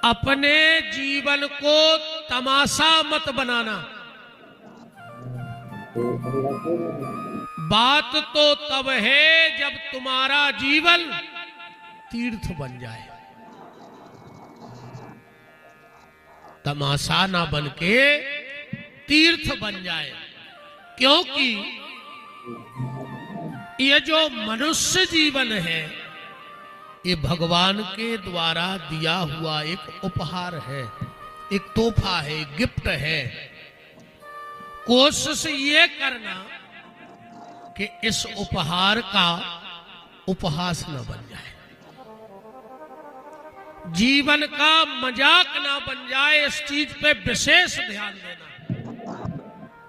अपने जीवन को तमाशा मत बनाना। बात तो तब है जब तुम्हारा जीवन तीर्थ बन जाए, तमाशा ना बन के तीर्थ बन जाए। क्योंकि ये जो मनुष्य जीवन है ये भगवान के द्वारा दिया हुआ एक उपहार है, एक तोहफा है, गिफ्ट है। कोशिश ये करना कि इस उपहार का उपहास न बन जाए, जीवन का मजाक ना बन जाए। इस चीज पे विशेष ध्यान देना।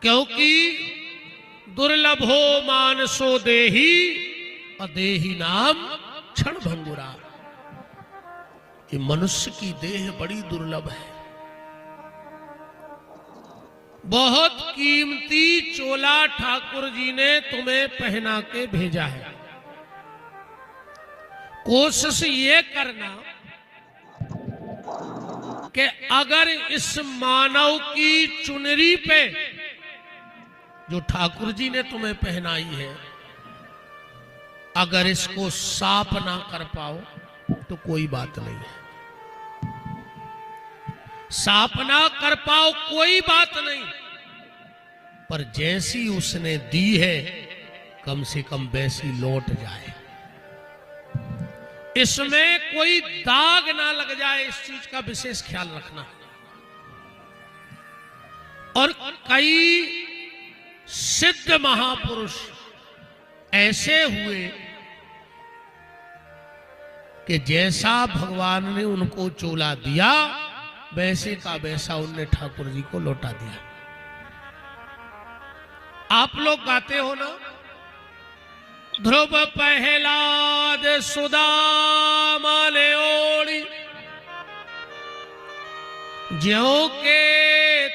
क्योंकि दुर्लभो मानसो देही अदेही नाम क्षण भंगुरा। ये मनुष्य की देह बड़ी दुर्लभ है। बहुत कीमती चोला ठाकुर जी ने तुम्हें पहना के भेजा है। कोशिश ये करना कि अगर इस मानव की चुनरी पे जो ठाकुर जी ने तुम्हें पहनाई है, अगर इसको साफ ना कर पाओ तो कोई बात नहीं है। साफ ना कर पाओ कोई बात नहीं, पर जैसी उसने दी है कम से कम वैसी लौट जाए, इसमें कोई दाग ना लग जाए, इस चीज का विशेष ख्याल रखना। और कई सिद्ध महापुरुष ऐसे हुए कि जैसा भगवान ने उनको चोला दिया वैसे का वैसा उनने ठाकुर जी को लौटा दिया। आप लोग गाते हो ना, ध्रुव पहलाद सुदामा ले ओढ़ी, ज्यों के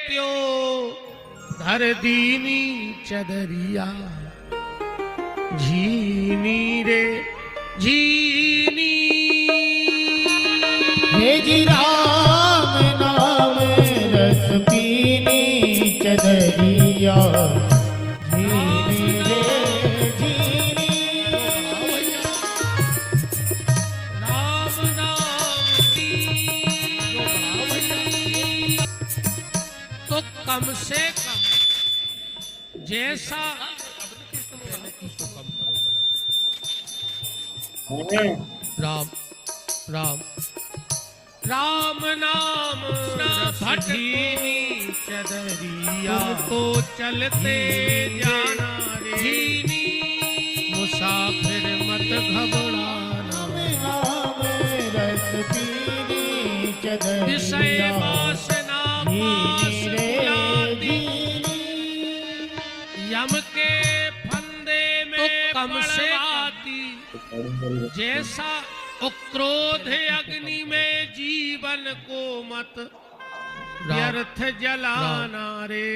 त्यों धर दीनी चदरिया, झीनी रे झीनी। हे जी राम नाम रस पीनी चदरिया, झीनी रे झीनी। राम नाम की तो कम से कम जैसा राम राम राम नाम भटनी चदरिया तो चलते जाना रे, मुसाफिर मत घबराना। रस पीनी चदरिया, विषय वासना मासुलाती, यम के फंदे में तो कम से आती। जैसा क्रोध अग्नि में जीवन को मत व्यर्थ जलाना रे,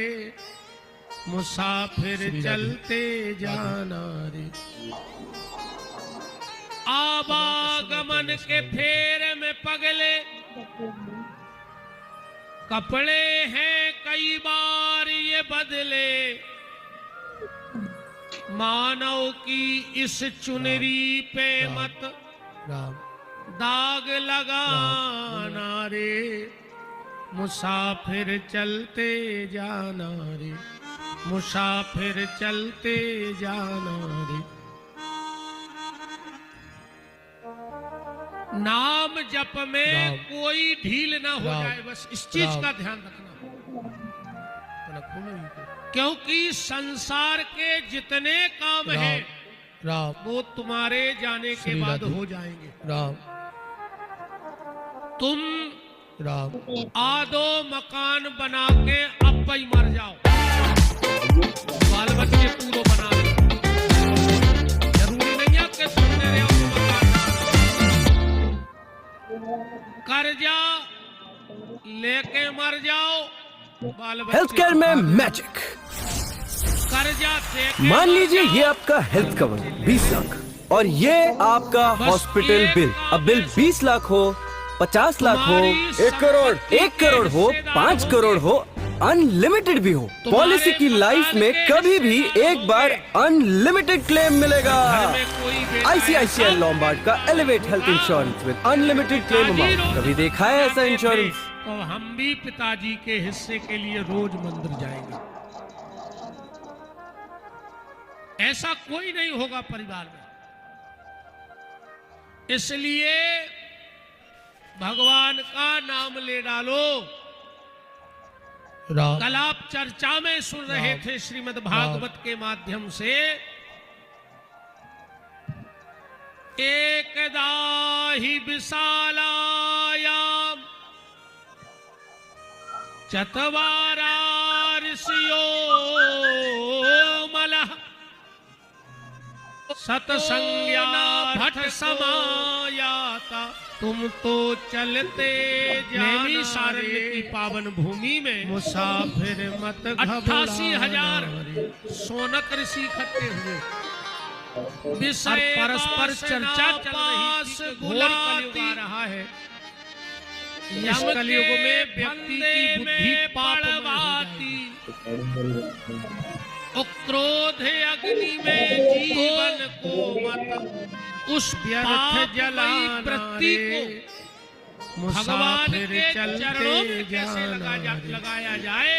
मुसाफिर चलते जाना रे। आवागमन के फेर में पगले कपड़े हैं कई बार ये बदले, मानव की इस चुनरी पे मत दाग लगाना रे, मुसाफिर चलते जाना रे, मुसाफिर चलते जाना रे। नाम जप में कोई ढील ना हो जाए, बस इस चीज का ध्यान रखना। क्योंकि संसार के जितने काम हैं वो तुम्हारे जाने के बाद हो जाएंगे। तुम आदो मकान बना के अब ही मर जाओ, बाल बच्चे पूरो बना लो, जरूरी नहीं है कि सुनने रहे हो मकान। कर्जा लेके मर जाओ, बाल बच्चे। हेल्थ केयर में मैजिक। कर्जा मान लीजिए ये आपका हेल्थ कवर 20 लाख और ये आपका हॉस्पिटल बिल। अब बिल 20 लाख हो 50 लाख हो, 1 करोड़, 1 करोड़ हो, 5 करोड़ हो, अनलिमिटेड भी हो, पॉलिसी की लाइफ में कभी भी एक बार अनलिमिटेड क्लेम मिलेगा। आईसीआईसीआई लॉम्बार्ड का elevate health insurance with unlimited claim amount. कभी देखा है ऐसा इंश्योरेंस? तो हम भी पिताजी के हिस्से के लिए रोज मंदिर जाएंगे। ऐसा कोई नहीं होगा परिवार में। इसलिए भगवान का नाम ले डालो। कल आप चर्चा में सुन रहे थे श्रीमद् भागवत के माध्यम से, एकदा ही विशालायाम चत्वारा ऋषियो मलः सतसंज्ञा भट समायाता। तुम तो चलते जाना सारण्य की पावन भूमि में, मुसाफिर मत 88,000 सोनक ऋषि इकट्ठे हुए। विषय परस्पर चर्चा चल रही थी। घोर कलयुग आ रहा है। इस कलयुग में व्यक्ति की बुद्धि पापमय और क्रोध अग्नि में जीवन को मत उस व्यर्थ जलाई वृत्ति को भगवान के चरणों में कैसे लगाया जाए,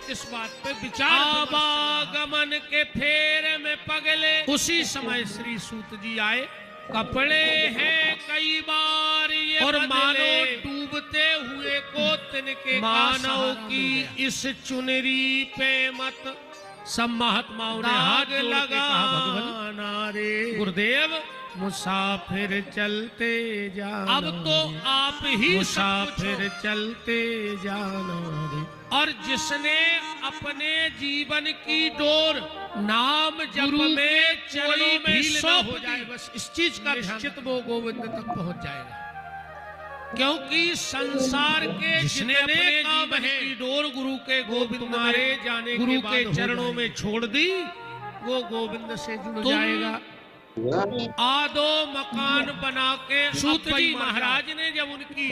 इस बात पे विचार। आवागमन के फेरे में पगले उसी समय श्री सूत जी आए। कपड़े हैं कई बार ये और मानो डूबते हुए को तिनके मानव की इस चुनरी पे मत। सब महात्माओं ने हाथ लगाना रे गुरुदेव, मुसाफिर चलते जाना। अब तो आप ही मुसाफिर चलते जाना रे। और जिसने अपने जीवन की डोर नाम जप में चरणों में सौंप हो जाए, बस इस चीज का निश्चित वो गोविंद तक पहुंच जाएगा। क्योंकि संसार के जिसने अपने जीवन की डोर गुरु के गोविंद मारे जाने गुरु के चरणों में छोड़ दी, वो गोविंद से जुड़ जाएगा। आदो मकान बना के सूत जी महाराज ने जब उनकी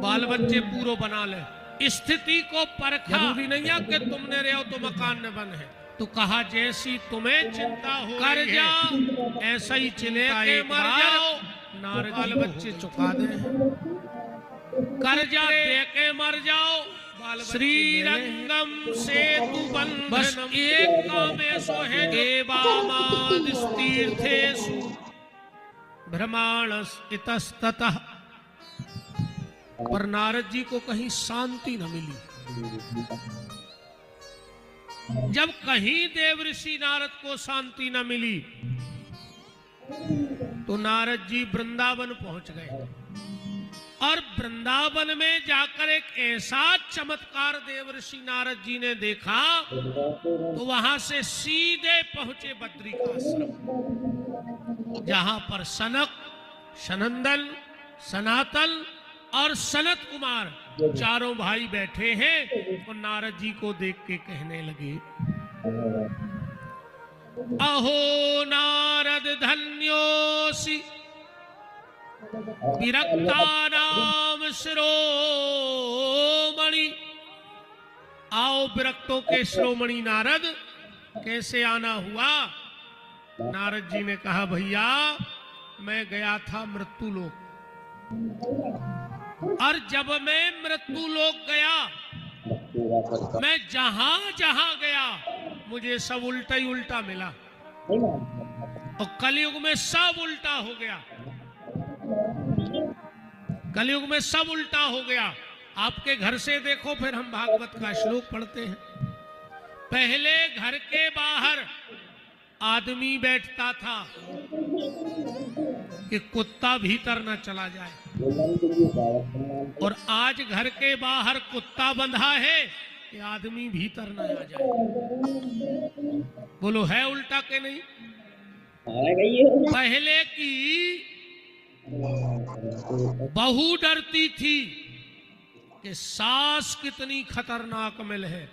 बाल बच्चे पूरा बना ले, स्थिति को परखा। जरूरी नहीं है कि तुमने रहो तो मकान न बन है। तो कहा जैसी तुम्हें चिंता हो कर जाओ, ऐसा ही चिले के मर जाओ। बाल बच्चे चुका दे, कर्जा दे के मर जाओ। श्रीरंगम से तू बंधन बस एक कामेशो है देवामादिस्तीर्थेषु भ्रमाणस इतस्ततः। पर नारद जी को कहीं शांति न मिली। जब कहीं देवऋषि नारद को शांति न मिली तो नारद जी वृंदावन पहुंच गए। और वृंदावन में जाकर एक ऐसा चमत्कार देवऋषि नारद जी ने देखा, तो वहां से सीधे पहुंचे बद्री का आश्रम, जहां पर सनक, सनंदन, सनातन और सनत कुमार चारों भाई बैठे हैं। और नारद जी को देख के कहने लगे, अहो नारद धन्योसी विरक्तानाम शिरोमणि। आओ विरक्तों के शिरोमणि नारद, कैसे आना हुआ? नारद जी ने कहा, भैया मैं गया था मृत्यु लोक, और जब मैं मृत्यु लोक गया, मैं जहां जहां गया मुझे सब उल्टा ही उल्टा मिला। और कलयुग में सब उल्टा हो गया। कलयुग में सब उल्टा हो गया। आपके घर से देखो, फिर हम भागवत का श्लोक पढ़ते हैं। पहले घर के बाहर आदमी बैठता था कि कुत्ता भीतर न चला जाए, और आज घर के बाहर कुत्ता बंधा है कि आदमी भीतर न आ जाए। बोलो है उल्टा के नहीं? पहले की बहू डरती थी कि सास कितनी खतरनाक मिल है,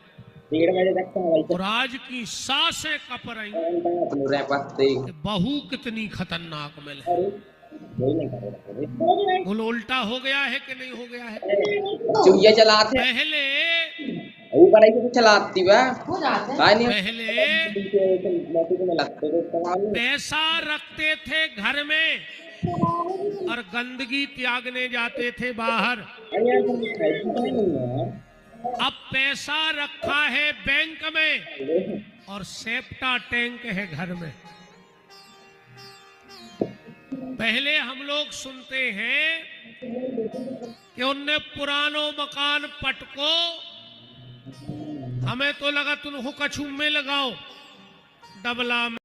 और आज की सासें कप रही कि बहू कितनी खतरनाक मिल है। भूल उल्टा हो गया है कि नहीं हो गया है? चुहिया चलाते पहले ऊपर आई तो चलाती बा नहीं पहले पैसा रखते थे घर में और गंदगी त्यागने जाते थे बाहर। अब पैसा रखा है बैंक में और सेप्टा टैंक है घर में। पहले हम लोग सुनते हैं कि उनने पुरानो मकान पटको, हमें तो लगा तुम कछू में लगाओ डबला में।